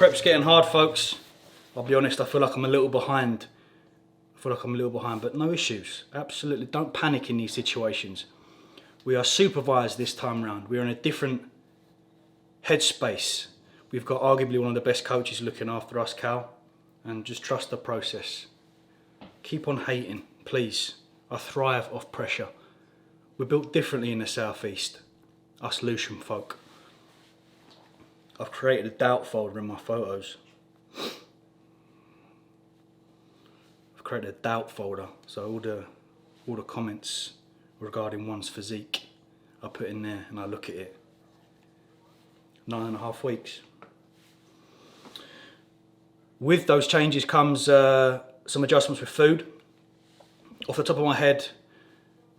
Prep's getting hard, folks. I'll be honest, I feel like I'm a little behind. But no issues. Absolutely, don't panic in these situations. We are supervised this time round. We're in a different headspace. We've got arguably one of the best coaches looking after us, Cal, and just trust the process. Keep on hating, please. I thrive off pressure. We're built differently in the southeast, us Lucian folk. I've created a doubt folder in my photos. Create a doubt folder, so all the comments regarding one's physique I put in there and I look at it. 9.5 weeks. With those changes comes some adjustments with food. Off the top of my head,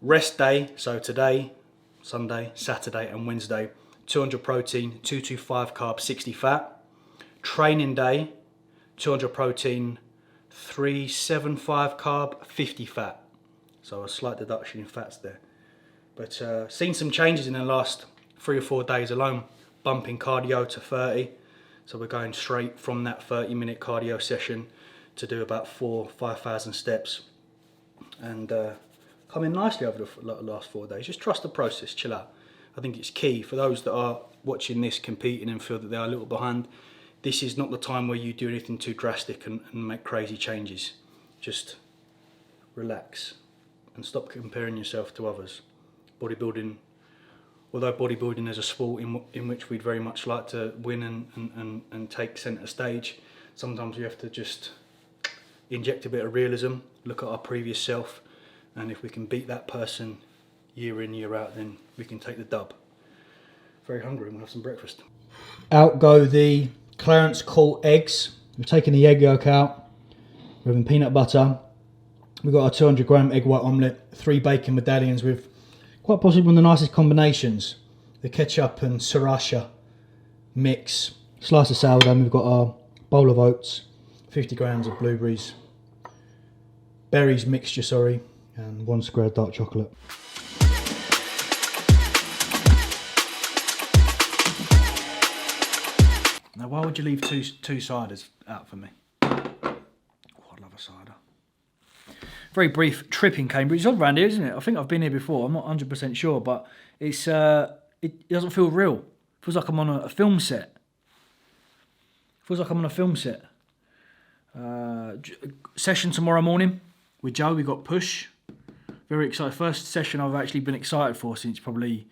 rest day, so today, Sunday, Saturday and Wednesday, 200 protein, 225 carb, 60 fat. Training day, 200 protein, 375 carb, 50 fat. So a slight deduction in fats there. But seen some changes in the last 3 or 4 days alone. Bumping cardio to 30. So we're going straight from that 30-minute cardio session to do about 4,000-5,000 steps. And coming nicely over the last 4 days. Just trust the process, chill out. I think it's key for those that are watching this, competing and feel that they are a little behind. This is not the time where you do anything too drastic and make crazy changes. Just relax and stop comparing yourself to others. Bodybuilding, although bodybuilding is a sport in which we'd very much like to win and take centre stage, sometimes we have to just inject a bit of realism, look at our previous self, and if we can beat that person year in, year out, then we can take the dub. Very hungry, we'll have some breakfast. Out go the Clarence Court eggs. We've taken the egg yolk out. We're having peanut butter. We've got our 200 gram egg white omelette, 3 bacon medallions with quite possibly one of the nicest combinations. The ketchup and sriracha mix. Slice of sourdough. We've got our bowl of oats, 50 grams of blueberries, berries mixture, sorry, and 1 square dark chocolate. Now, why would you leave two ciders out for me? Oh, I love a cider. Very brief trip in Cambridge. It's odd around here, isn't it? I think I've been here before. I'm not 100% sure, but it's it doesn't feel real. It feels like I'm on a film set. Session tomorrow morning with Joe. We got push. Very excited. First session I've actually been excited for since probably,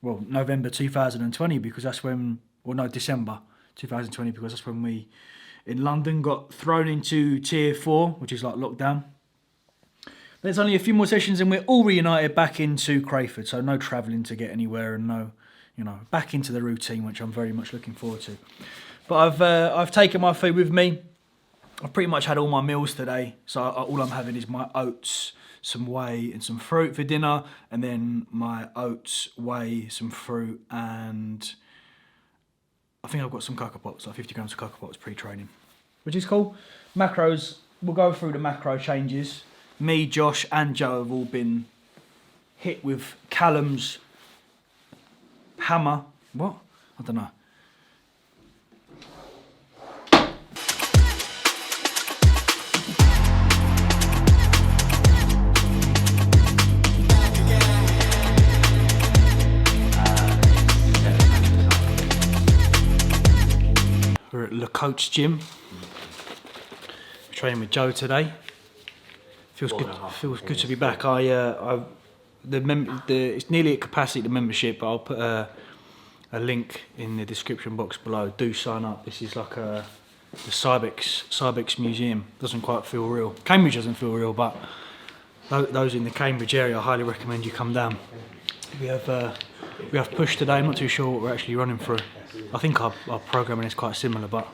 well, November 2020, because that's when, well, no, December 2020, because that's when we in London got thrown into tier 4, which is like lockdown. There's only a few more sessions and we're all reunited back into Crayford, so no travelling to get anywhere and no, you know, back into the routine, which I'm very much looking forward to. But I've taken my food with me. I've pretty much had all my meals today, so all I'm having is my oats, some whey and some fruit for dinner, and then my oats, whey, some fruit, and I think I've got some Cocoa Pops, like 50 grams of Cocoa Pops pre-training, which is cool. Macros, we'll go through the macro changes. Me, Josh and Joe have all been hit with Callum's hammer. What? I don't know. We're at Le Coach Gym. We're training with Joe today. Feels good. Feels good to be back. It's nearly at capacity, the membership. But I'll put a link in the description box below. Do sign up. This is like the Cybex Museum. Doesn't quite feel real. Cambridge doesn't feel real, but those in the Cambridge area, I highly recommend you come down. We have push today. I'm not too sure what we're actually running through. I think our programming is quite similar, but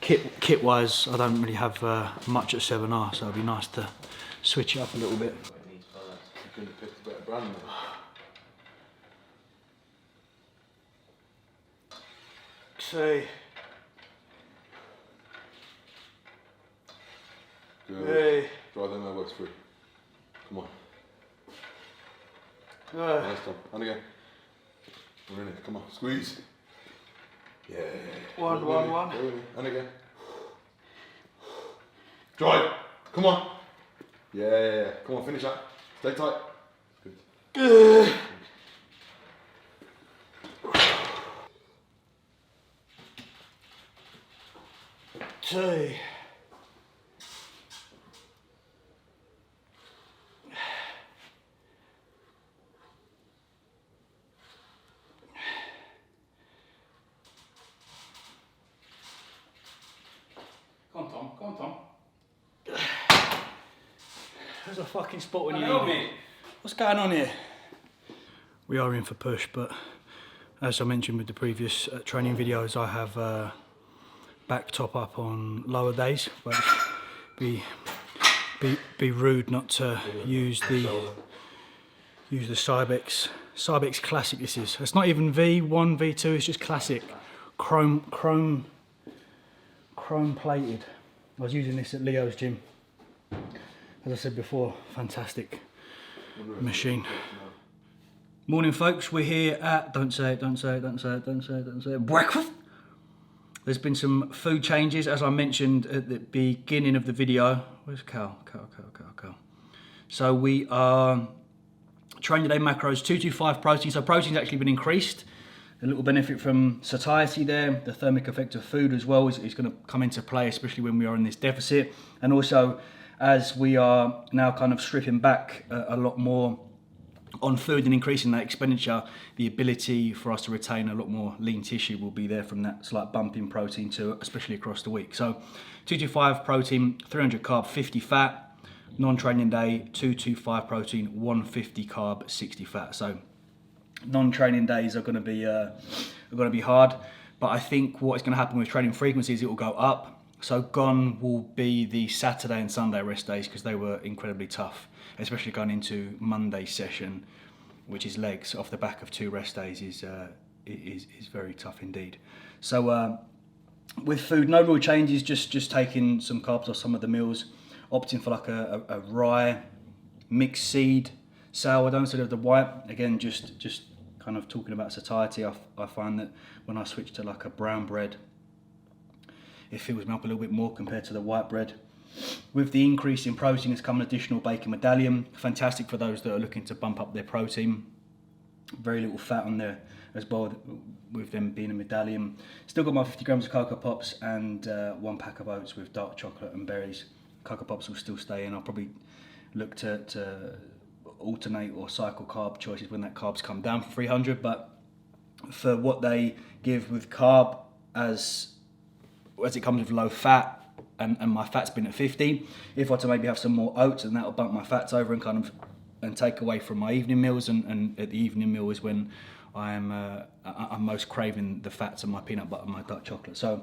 kit wise, I don't really have much at 7R, so it'd be nice to switch it up a little bit. See. Good. Hey. Drive them, that works for you. Come on. Nice time. And again. We're in it. Come on. Squeeze. Yeah. One. And again. Drive. Come on. Yeah. Come on, finish that. Stay tight. Good. Two. Come on, Tom. There's a fucking spot when you need it. What's going on here? We are in for push, but as I mentioned with the previous training videos, I have back top up on lower days, but be rude not to use the Cybex Classic. This is. It's not even V1, V2. It's just classic, chrome plated. I was using this at Leo's gym. As I said before, fantastic machine. Morning, folks. We're here at don't say it. Breakfast. There's been some food changes, as I mentioned at the beginning of the video. Where's Cal? So we are training today macros 225 protein. So protein's actually been increased. A little benefit from satiety there. The thermic effect of food as well is going to come into play, especially when we are in this deficit. And also, as we are now kind of stripping back a lot more on food and increasing that expenditure, the ability for us to retain a lot more lean tissue will be there from that slight bump in protein too, especially across the week. So 225 protein, 300 carb, 50 fat. Non-training day, 225 protein, 150 carb, 60 fat. So non-training days are going to be hard, but I think what is going to happen with training frequencies, it will go up. So gone will be the Saturday and Sunday rest days, because they were incredibly tough, especially going into Monday session, which is legs off the back of 2 rest days, is very tough indeed. So with food, no real changes, just taking some carbs off some of the meals, opting for like a rye mixed seed sourdough instead of the white. Again, just kind of talking about satiety, I find that when I switch to like a brown bread, it fills me up a little bit more compared to the white bread. With the increase in protein has come an additional bacon medallion. Fantastic for those that are looking to bump up their protein. Very little fat on there as well, with them being a medallion. Still got my 50 grams of Cocoa Pops and 1 pack of oats with dark chocolate and berries. Cocoa Pops will still stay in. I'll probably look to alternate or cycle carb choices when that carbs come down for 300, but for what they give with carb, as it comes with low fat, and my fat's been at 50, if I were to maybe have some more oats, and that'll bump my fats over and take away from my evening meals, and at the evening meal is when I'm most craving the fats and my peanut butter and my dark chocolate. So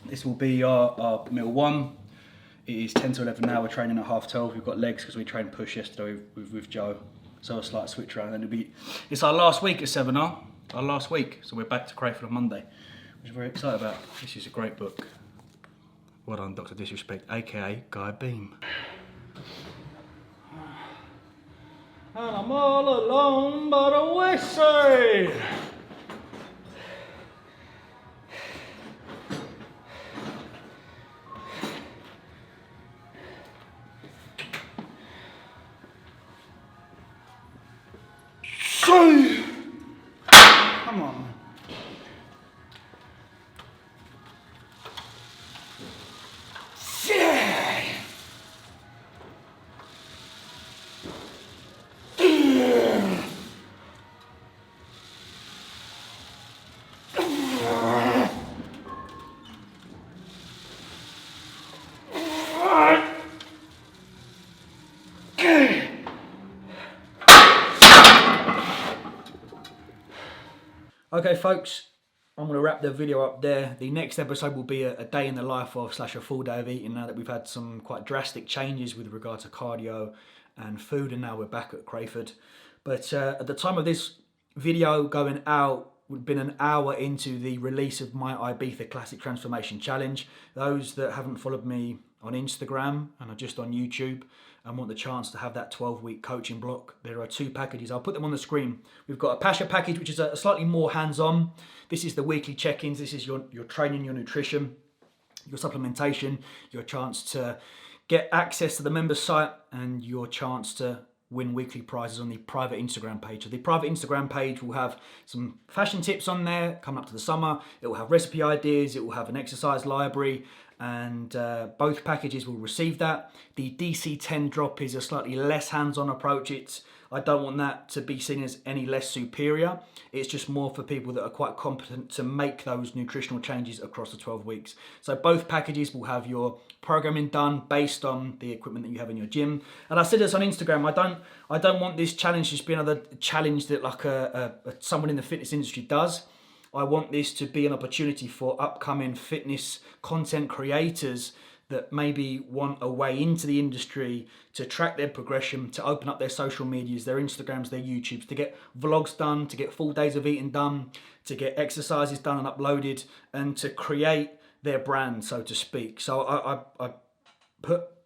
this will be our meal 1. It is 10 to 11 now. We're training at 12:30. We've got legs because we trained push yesterday with Joe. So a slight switch around. And it's our last week at seminar, our last week. So we're back to Crayford on Monday, which I'm very excited about. This is a great book. Well done, Dr. Disrespect, aka Guy Beam. And I'm all alone by the wayside. Come on. Okay, folks, I'm going to wrap the video up there. The next episode will be a day in the life of / a full day of eating, now that we've had some quite drastic changes with regard to cardio and food, and now we're back at Crayford. But at the time of this video going out, we've been an hour into the release of my IBIZA Classic Transformation Challenge. Those that haven't followed me on Instagram and are just on YouTube, and want the chance to have that 12-week coaching block, there are 2 packages. I'll put them on the screen. We've got a Pasha package, which is a slightly more hands-on. This is the weekly check-ins. This is your training, your nutrition, your supplementation, your chance to get access to the members site, and your chance to win weekly prizes on the private Instagram page. So the private Instagram page will have some fashion tips on there coming up to the summer. It will have recipe ideas. It will have an exercise library, and both packages will receive that. The DC10 drop is a slightly less hands-on approach. I don't want that to be seen as any less superior. It's just more for people that are quite competent to make those nutritional changes across the 12 weeks. So both packages will have your programming done based on the equipment that you have in your gym. And I said this on Instagram, I don't want this challenge to just be another challenge that like someone in the fitness industry does. I want this to be an opportunity for upcoming fitness content creators that maybe want a way into the industry to track their progression, to open up their social medias, their Instagrams, their YouTubes, to get vlogs done, to get full days of eating done, to get exercises done and uploaded, and to create their brand, so to speak. So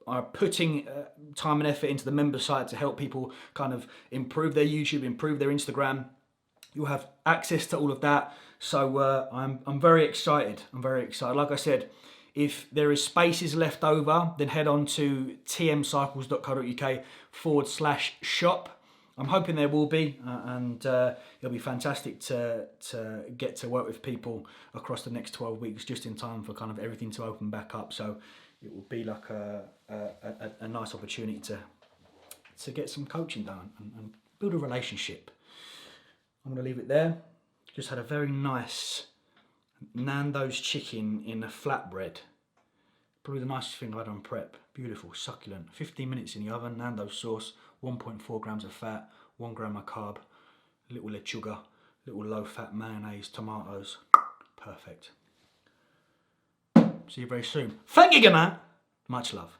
I'm putting time and effort into the member site to help people kind of improve their YouTube, improve their Instagram. You'll have access to all of that. So I'm very excited. I'm very excited. Like I said, if there is spaces left over, then head on to tmcycles.co.uk/shop. I'm hoping there will be, and it'll be fantastic to get to work with people across the next 12 weeks, just in time for kind of everything to open back up. So it will be like a nice opportunity to get some coaching done and build a relationship. I'm going to leave it there. Just had a very nice Nando's chicken in a flatbread. Probably the nicest thing I've had on prep. Beautiful, succulent. 15 minutes in the oven, Nando's sauce, 1.4 grams of fat, 1 gram of carb, a little lechuga, little low-fat mayonnaise, tomatoes. Perfect. See you very soon. Thank you, good night. Much love.